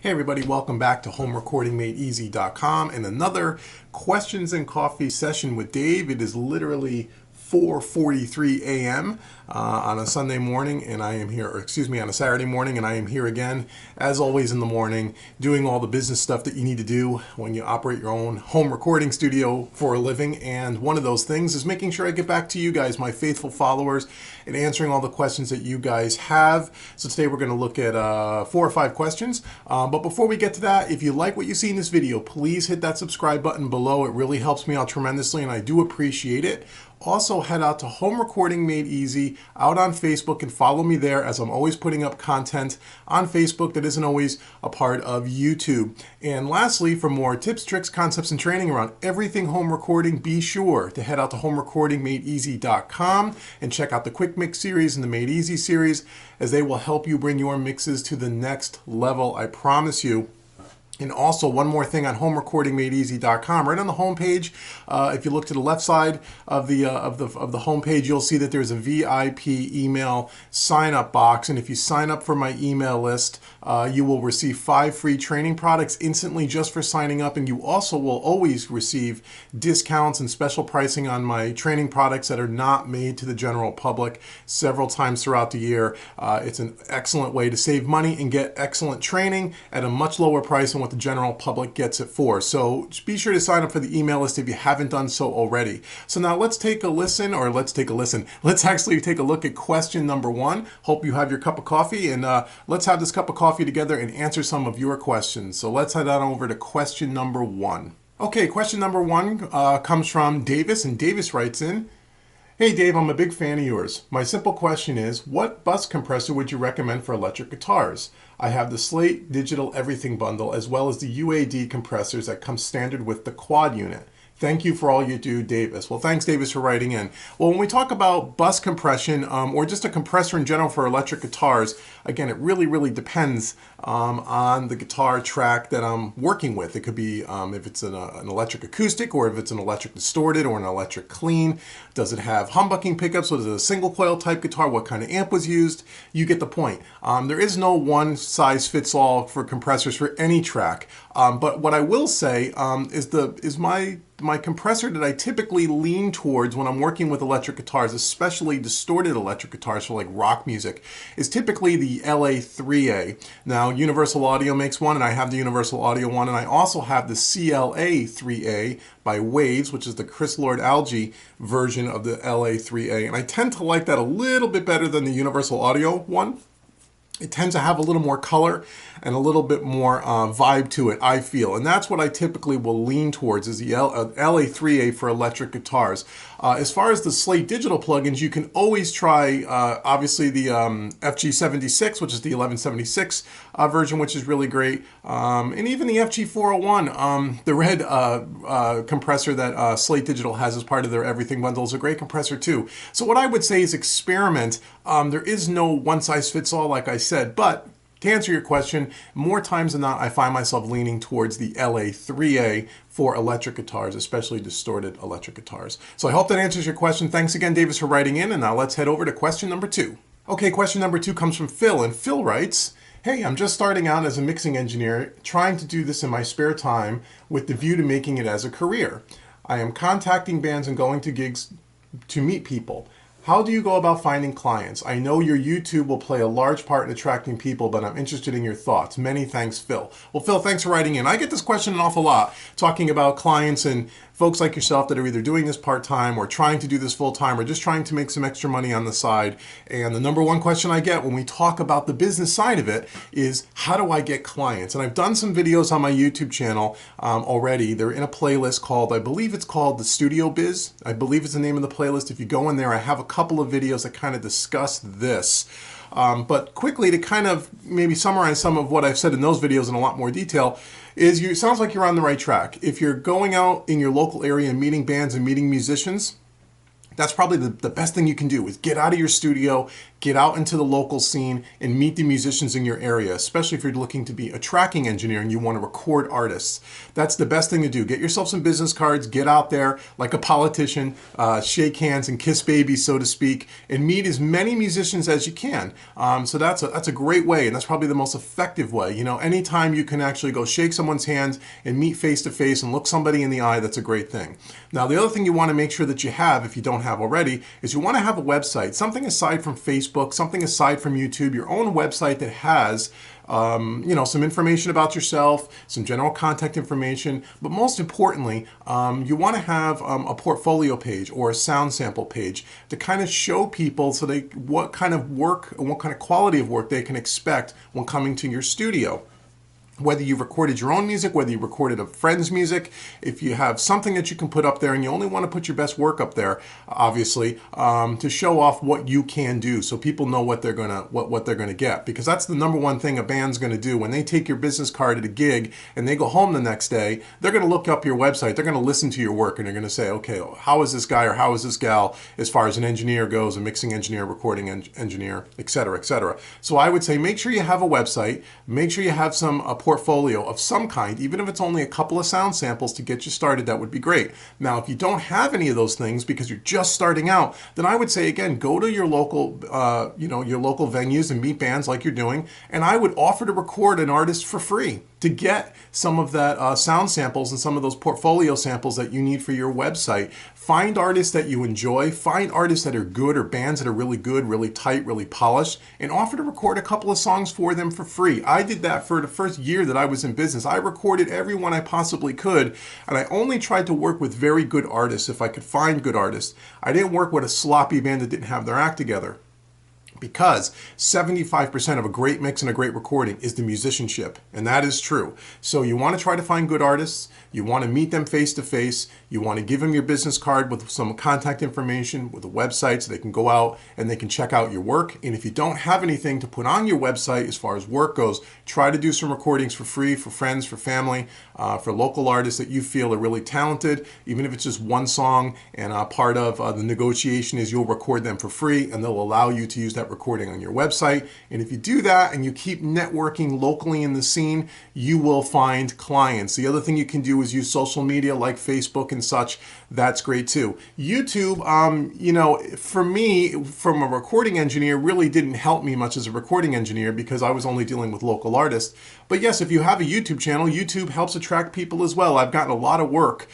Hey everybody, welcome back to HomeRecordingMadeEasy.com and another Questions and Coffee session with Dave. It is literally 4:43 a.m. On a Sunday morning, and I am here, or excuse me, on a Saturday morning, and I am here again, as always in the morning, doing all the business stuff that you need to do when you operate your own home recording studio for a living. And one of those things is making sure I get back to you guys, my faithful followers, and answering all the questions that you guys have. So today we're going to look at 4 or 5 questions. But before we get to that, if you like what you see in this video, please hit that subscribe button below. It really helps me out tremendously, and I do appreciate it. Also, head out to Home Recording Made Easy out on Facebook and follow me there, as I'm always putting up content on Facebook that isn't always a part of YouTube. And lastly, for more tips, tricks, concepts, and training around everything home recording, be sure to head out to HomeRecordingMadeEasy.com and check out the Quick Mix series and the Made Easy series, as they will help you bring your mixes to the next level, I promise you. And also, one more thing on HomeRecordingMadeEasy.com. Right on the homepage, if you look to the left side of the homepage, you'll see that there's a VIP email sign-up box. And if you sign up for my email list, you will receive 5 free training products instantly just for signing up. And you also will always receive discounts and special pricing on my training products that are not made to the general public several times throughout the year. It's an excellent way to save money and get excellent training at a much lower price than what the general public gets it for. So be sure to sign up for the email list if you haven't done so already. So now let's take a listen, or let's actually take a look at question number 1. Hope you have your cup of coffee, and let's have this cup of coffee together and answer some of your questions. So let's head on over to question number 1. Okay, question number 1 comes from Davis, and Davis writes in, "Hey Dave, I'm a big fan of yours. My simple question is, what bus compressor would you recommend for electric guitars? I have the Slate Digital Everything bundle, as well as the UAD compressors that come standard with the quad unit. Thank you for all you do, Davis." Well, thanks, Davis, for writing in. Well, when we talk about bus compression, or just a compressor in general for electric guitars, again, it really depends on the guitar track that I'm working with. It could be if it's an electric acoustic, or if it's an electric distorted, or an electric clean. Does it have humbucking pickups? Was it a single coil type guitar? What kind of amp was used? You get the point. There is no one size fits all for compressors for any track. But what I will say is my compressor that I typically lean towards when I'm working with electric guitars, especially distorted electric guitars for like rock music, is typically the LA3A. Now, Universal Audio makes one, and I have the Universal Audio one, and I also have the CLA3A by Waves, which is the Chris Lord Alge version of the LA3A. And I tend to like that a little bit better than the Universal Audio one. It tends to have a little more color and a little bit more vibe to it, I feel. And that's what I typically will lean towards, is the LA3A for electric guitars. As far as the Slate Digital plugins, you can always try, obviously, the FG76, which is the 1176 version, which is really great. And even the FG401, the red compressor that Slate Digital has as part of their Everything bundle, is a great compressor too. So what I would say is experiment. There is no one-size-fits-all, like I said, but to answer your question, more times than not, I find myself leaning towards the LA3A for electric guitars, especially distorted electric guitars. So I hope that answers your question. Thanks again, Davis, for writing in, and now let's head over to question number 2. Okay, question number 2 comes from Phil, and Phil writes, "Hey, I'm just starting out as a mixing engineer, trying to do this in my spare time with the view to making it as a career. I am contacting bands and going to gigs to meet people. How do you go about finding clients? I know your YouTube will play a large part in attracting people, but I'm interested in your thoughts. Many thanks, Phil." Well, Phil, thanks for writing in. I get this question an awful lot, talking about clients and folks like yourself that are either doing this part-time or trying to do this full-time or just trying to make some extra money on the side. And the number one question I get when we talk about the business side of it is, how do I get clients? And I've done some videos on my YouTube channel already. They're in a playlist called, I believe it's called The Studio Biz. I believe it's the name of the playlist. If you go in there, I have a couple of videos that kind of discuss this. But quickly, to kind of maybe summarize some of what I've said in those videos in a lot more detail, is it sounds like you're on the right track. If you're going out in your local area and meeting bands and meeting musicians, that's probably the best thing you can do, is get out of your studio, get out into the local scene and meet the musicians in your area, especially if you're looking to be a tracking engineer and you want to record artists. That's the best thing to do. Get yourself some business cards, get out there like a politician, shake hands and kiss babies, so to speak, and meet as many musicians as you can. So that's a great way, and that's probably the most effective way. You know, anytime you can actually go shake someone's hand and meet face to face and look somebody in the eye, that's a great thing. Now, the other thing you want to make sure that you have, if you don't have already, is you want to have a website, something aside from Facebook, something aside from YouTube, your own website that has you know, some information about yourself, some general contact information, but most importantly, you want to have a portfolio page or a sound sample page to kind of show people so what kind of work and what kind of quality of work they can expect when coming to your studio. Whether you've recorded your own music, whether you recorded a friend's music, if you have something that you can put up there, and you only want to put your best work up there, obviously, to show off what you can do, so people know what they're gonna get. Because that's the number one thing a band's gonna do when they take your business card at a gig and they go home the next day. They're gonna look up your website, they're gonna listen to your work, and they're gonna say, okay, how is this guy or how is this gal as far as an engineer goes, a mixing engineer, recording engineer, etc., etc. So I would say make sure you have a website, make sure you have some portfolio of some kind, even if it's only a couple of sound samples to get you started. That would be great. Now, if you don't have any of those things because you're just starting out, then I would say, again, go to your local, your local venues and meet bands like you're doing, and I would offer to record an artist for free to get some of that sound samples and some of those portfolio samples that you need for your website. Find artists that you enjoy, find artists that are good or bands that are really good, really tight, really polished, and offer to record a couple of songs for them for free. I did that for the first year that I was in business. I recorded everyone I possibly could, and I only tried to work with very good artists if I could find good artists. I didn't work with a sloppy band that didn't have their act together. Because 75% of a great mix and a great recording is the musicianship, and that is true. So you want to try to find good artists, you want to meet them face to face, you want to give them your business card with some contact information, with a website so they can go out and they can check out your work. And if you don't have anything to put on your website as far as work goes, try to do some recordings for free, for friends, for family, for local artists that you feel are really talented, even if it's just one song, and part of the negotiation is you'll record them for free and they'll allow you to use that recording on your website. And if you do that and you keep networking locally in the scene, you will find clients. The other thing you can do is use social media like Facebook and such. That's great too. YouTube, for me, from a recording engineer, really didn't help me much as a recording engineer because I was only dealing with local artists. But yes, if you have a YouTube channel, YouTube helps attract people as well. I've gotten a lot of work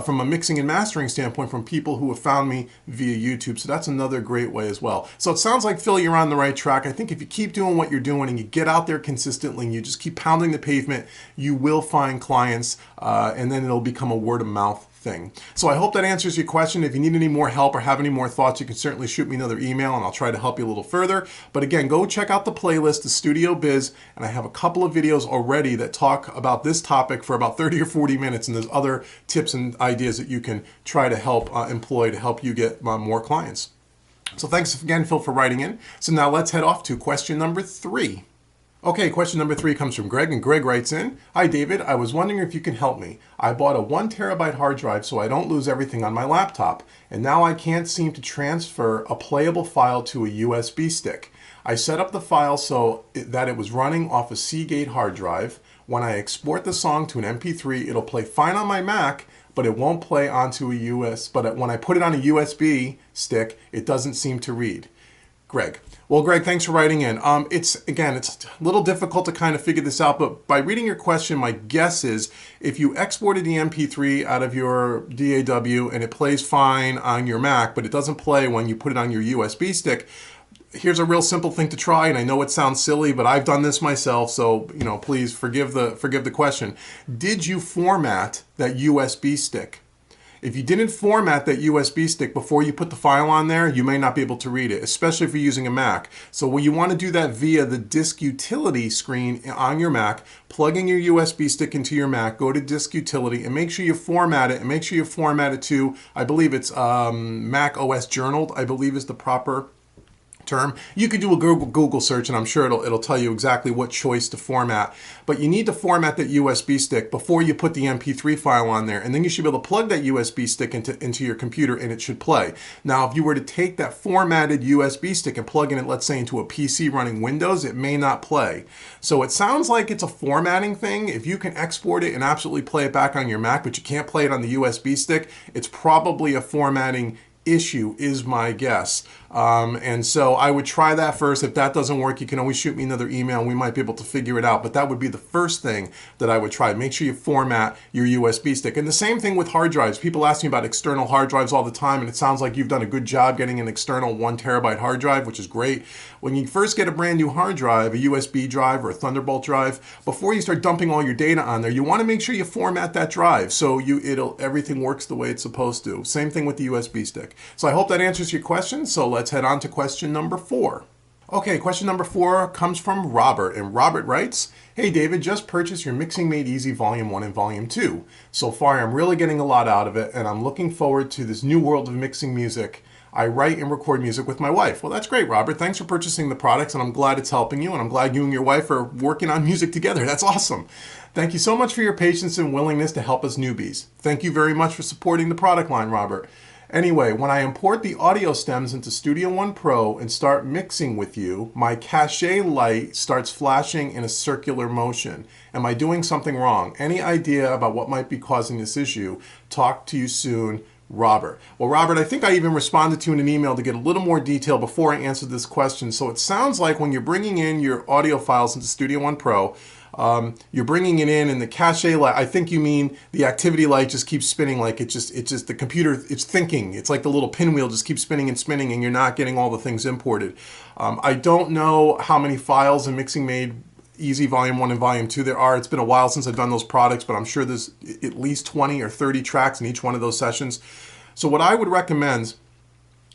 from a mixing and mastering standpoint from people who have found me via YouTube. So that's another great way as well. So it sounds like, Phil, you're on the right track. I think if you keep doing what you're doing and you get out there consistently and you just keep pounding the pavement, you will find clients, and then it'll become a word of mouth thing. So I hope that answers your question. If you need any more help or have any more thoughts, you can certainly shoot me another email and I'll try to help you a little further. But again, go check out the playlist, the Studio Biz, and I have a couple of videos already that talk about this topic for about 30 or 40 minutes, and there's other tips and ideas that you can try to help employ to help you get more clients. So thanks again, Phil, for writing in. So now let's head off to question number 3. Okay, question number 3 comes from Greg, and Greg writes in, "Hi David, I was wondering if you can help me. I bought a 1 terabyte hard drive so I don't lose everything on my laptop, and now I can't seem to transfer a playable file to a USB stick. I set up the file so that it was running off a Seagate hard drive. When I export the song to an MP3, it'll play fine on my Mac, but it won't play onto but when I put it on a USB stick, it doesn't seem to read." Greg. Well, Greg, thanks for writing in. It's a little difficult to kind of figure this out, but by reading your question, my guess is if you exported the MP3 out of your DAW and it plays fine on your Mac, but it doesn't play when you put it on your USB stick, here's a real simple thing to try, and I know it sounds silly, but I've done this myself, so please forgive the question. Did you format that USB stick? If you didn't format that USB stick before you put the file on there, you may not be able to read it, especially if you're using a Mac. So you want to do that via the disk utility screen on your Mac, plugging your USB stick into your Mac, go to disk utility and make sure you format it, and make sure you format it to, I believe it's Mac OS Journaled, I believe is the proper term. You could do a Google search, and I'm sure it'll tell you exactly what choice to format. But you need to format that USB stick before you put the MP3 file on there, and then you should be able to plug that USB stick into your computer, and it should play. Now, if you were to take that formatted USB stick and plug in it, let's say, into a PC running Windows, it may not play. So it sounds like it's a formatting thing. If you can export it and absolutely play it back on your Mac, but you can't play it on the USB stick, it's probably a formatting issue, is my guess. And so I would try that first. If that doesn't work, you can always shoot me another email and we might be able to figure it out. But that would be the first thing that I would try. Make sure you format your USB stick. And the same thing with hard drives. People ask me about external hard drives all the time, and it sounds like you've done a good job getting an external 1 terabyte hard drive, which is great. When you first get a brand new hard drive, a USB drive or a Thunderbolt drive, before you start dumping all your data on there, you want to make sure you format that drive so everything works the way it's supposed to. Same thing with the USB stick. So I hope that answers your question. So let's head on to question number 4. Okay, question number 4 comes from Robert, and Robert writes, "Hey David, just purchased your Mixing Made Easy Volume 1 and Volume 2. So far I'm really getting a lot out of it, and I'm looking forward to this new world of mixing music. I write and record music with my wife." Well, that's great, Robert. Thanks for purchasing the products, and I'm glad it's helping you, and I'm glad you and your wife are working on music together. That's awesome. Thank you so much for your patience and willingness to help us newbies. Thank you very much for supporting the product line, Robert. Anyway, when I import the audio stems into Studio One Pro and start mixing with you, my cache light starts flashing in a circular motion. Am I doing something wrong? Any idea about what might be causing this issue? Talk to you soon, Robert. Well, Robert, I think I even responded to you in an email to get a little more detail before I answered this question. So it sounds like when you're bringing in your audio files into Studio One Pro, you're bringing it in and the cache light, I think you mean the activity light just keeps spinning, like it's just the computer, it's thinking. It's like the little pinwheel just keeps spinning and spinning, and you're not getting all the things imported. I don't know how many files in Mixing Made Easy Volume 1 and Volume 2 there are. It's been a while since I've done those products, but I'm sure there's at least 20 or 30 tracks in each one of those sessions. So what I would recommend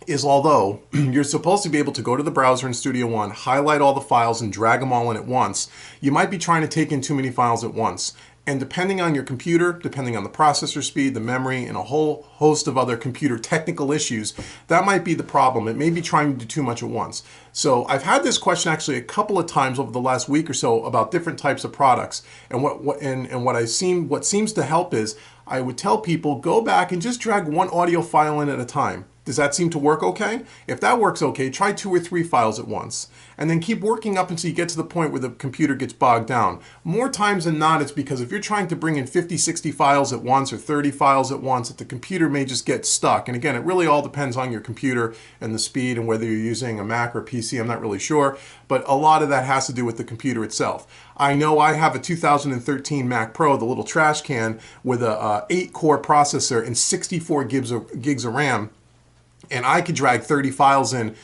is, although you're supposed to be able to go to the browser in Studio One, highlight all the files and drag them all in at once, you might be trying to take in too many files at once. And depending on your computer, depending on the processor speed, the memory, and a whole host of other computer technical issues, that might be the problem. It may be trying to do too much at once. So I've had this question actually a couple of times over the last week or so about different types of products. And what seems to help is I would tell people, go back and just drag one audio file in at a time. Does that seem to work okay? If that works okay, try 2 or 3 files at once. And then keep working up until you get to the point where the computer gets bogged down. More times than not, it's because if you're trying to bring in 50, 60 files at once or 30 files at once, that the computer may just get stuck. And again, it really all depends on your computer and the speed and whether you're using a Mac or a PC, I'm not really sure. But a lot of that has to do with the computer itself. I know I have a 2013 Mac Pro, the little trash can, with a 8-core processor and 64 gigs of RAM. And I could drag 30 files in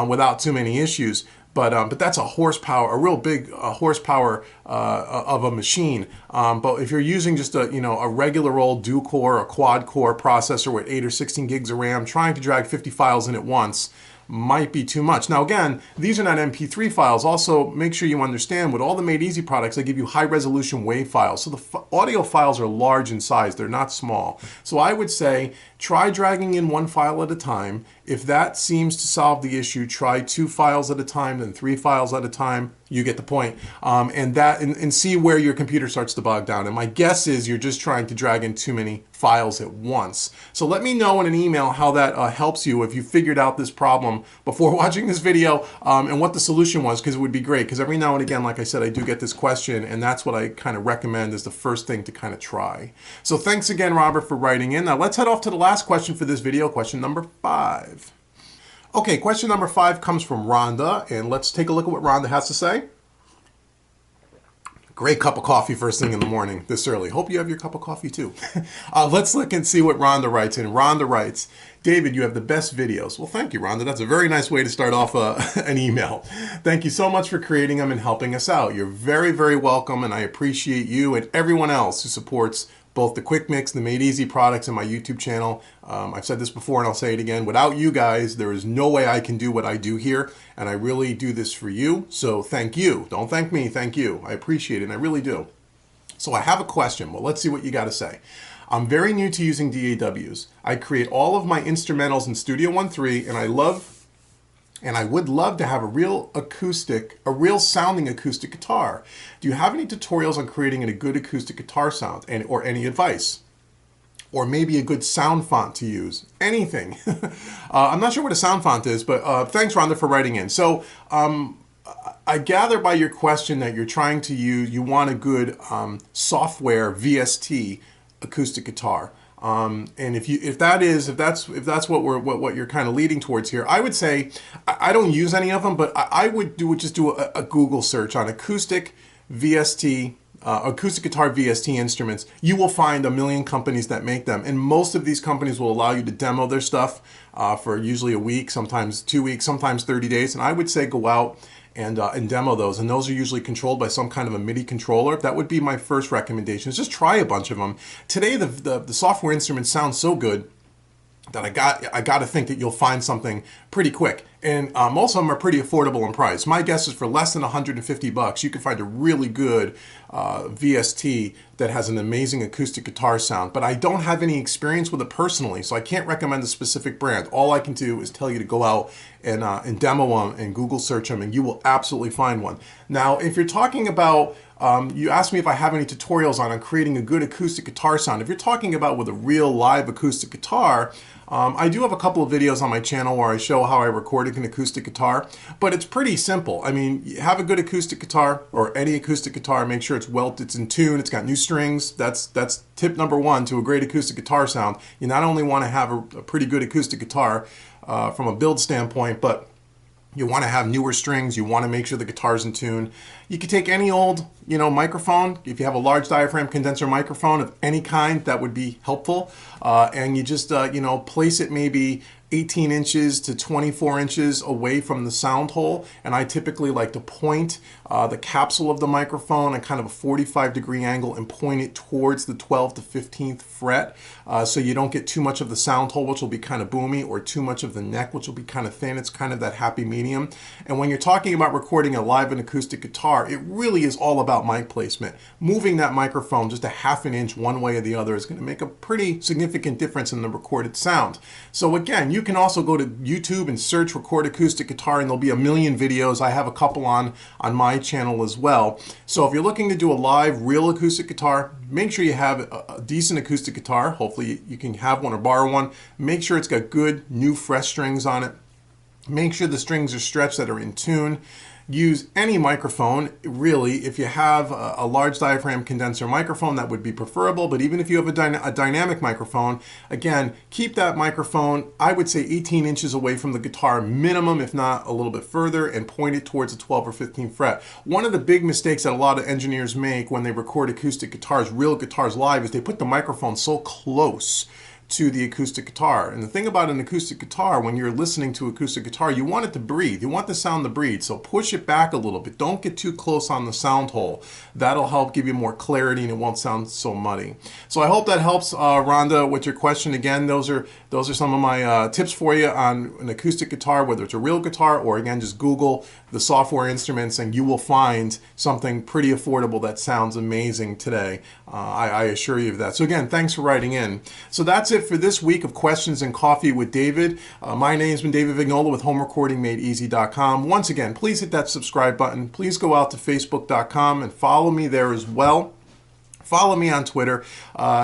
without too many issues. But that's a horsepower, a real big horsepower of a machine. But if you're using just a regular old dual-core or quad-core processor with 8 or 16 gigs of RAM, trying to drag 50 files in at once might be too much. Now again, these are not MP3 files. Also, make sure you understand, with all the Made Easy products, they give you high resolution WAV files. So the audio files are large in size, they're not small. So I would say, try dragging in 1 file at a time. If that seems to solve the issue, try 2 files at a time, then 3 files at a time. You get the point. And see where your computer starts to bog down. And my guess is you're just trying to drag in too many files at once. So let me know in an email how that helps you, if you figured out this problem before watching this video, and what the solution was, because it would be great. Because every now and again, like I said, I do get this question, and that's what I kind of recommend as the first thing to kind of try. So thanks again, Robert, for writing in. Now let's head off to the last question for this video, question number 5. Okay, question number 5 comes from Rhonda, and let's take a look at what Rhonda has to say. Great cup of coffee first thing in the morning, this early. Hope you have your cup of coffee too. Let's look and see what Rhonda writes. And Rhonda writes, "David, you have the best videos." Well, thank you, Rhonda. That's a very nice way to start off an email. Thank you so much for creating them and helping us out. You're very, very welcome, and I appreciate you and everyone else who supports both the Quick Mix, the Made Easy products, and my YouTube channel. I've said this before and I'll say it again. Without you guys, there is no way I can do what I do here, and I really do this for you. So thank you. Don't thank me, thank you. I appreciate it, and I really do. So I have a question. Well, let's see what you got to say. I'm very new to using DAWs. I create all of my instrumentals in Studio One 3, and I love and I would love to have a real sounding acoustic guitar. Do you have any tutorials on creating a good acoustic guitar sound, or any advice? Or maybe a good sound font to use? Anything. I'm not sure what a sound font is, but thanks, Rhonda, for writing in. So I gather by your question that you're trying to you want a good software VST acoustic guitar. And if that's what you're kind of leading towards here, I would say I don't use any of them, but I would just do a Google search on acoustic VST. Acoustic guitar VST instruments. You will find a million companies that make them, and most of these companies will allow you to demo their stuff for usually a week, sometimes 2 weeks, sometimes 30 days. And I would say go out and demo those, and those are usually controlled by some kind of a MIDI controller. That would be my first recommendation. Is just try a bunch of them. Today the software instruments sound so good that I got to think that you'll find something pretty quick. And most of them are pretty affordable in price. My guess is for less than $150, you can find a really good VST that has an amazing acoustic guitar sound. But I don't have any experience with it personally, so I can't recommend a specific brand. All I can do is tell you to go out and demo them and Google search them, and you will absolutely find one. Now, if you're talking about you asked me if I have any tutorials on creating a good acoustic guitar sound. If you're talking about with a real live acoustic guitar, I do have a couple of videos on my channel where I show how I recorded an acoustic guitar, but it's pretty simple. I mean, you have a good acoustic guitar, or any acoustic guitar, make sure it's in tune, it's got new strings. That's tip number one to a great acoustic guitar sound. You not only want to have a pretty good acoustic guitar from a build standpoint, but you want to have newer strings. You want to make sure the guitar's in tune. You could take any old, microphone. If you have a large diaphragm condenser microphone of any kind, that would be helpful. And you just, place it maybe 18 inches to 24 inches away from the sound hole. And I typically like to point the capsule of the microphone at kind of a 45-degree angle and point it towards the 12th to 15th fret, so you don't get too much of the sound hole, which will be kind of boomy, or too much of the neck, which will be kind of thin. It's kind of that happy medium. And when you're talking about recording a live and acoustic guitar, it really is all about mic placement. Moving that microphone just a half an inch one way or the other is going to make a pretty significant difference in the recorded sound. So again, you can also go to YouTube and search record acoustic guitar, and there'll be a million videos. I have a couple on my channel as well. So if you're looking to do a live real acoustic guitar, make sure you have a decent acoustic guitar. Hopefully you can have one or borrow one. Make sure it's got good new fresh strings on it. Make sure the strings are stretched, that are in tune. Use any microphone, really. If you have a large diaphragm condenser microphone, that would be preferable. But even if you have a dynamic microphone, again, keep that microphone, I would say 18 inches away from the guitar minimum, if not a little bit further, and point it towards the 12th or 15th fret. One of the big mistakes that a lot of engineers make when they record acoustic guitars, real guitars live, is they put the microphone so close to the acoustic guitar. And the thing about an acoustic guitar, when you're listening to acoustic guitar, you want it to breathe. You want the sound to breathe. So push it back a little bit. Don't get too close on the sound hole. That'll help give you more clarity, and it won't sound so muddy. So I hope that helps, Rhonda, with your question. Again, those are some of my tips for you on an acoustic guitar, whether it's a real guitar or, again, just Google the software instruments, and you will find something pretty affordable that sounds amazing today. I assure you of that. So again, thanks for writing in. So that's it for this week of Questions and Coffee with David. My name's been David Vignola with HomeRecordingMadeEasy.com. Once again, please hit that subscribe button. Please go out to Facebook.com and follow me there as well. Follow me on Twitter.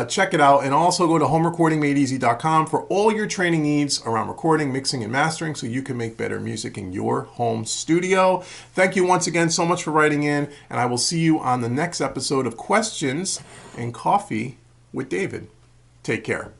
Check it out. And also go to HomeRecordingMadeEasy.com for all your training needs around recording, mixing, and mastering, so you can make better music in your home studio. Thank you once again so much for writing in, and I will see you on the next episode of Questions and Coffee with David. Take care.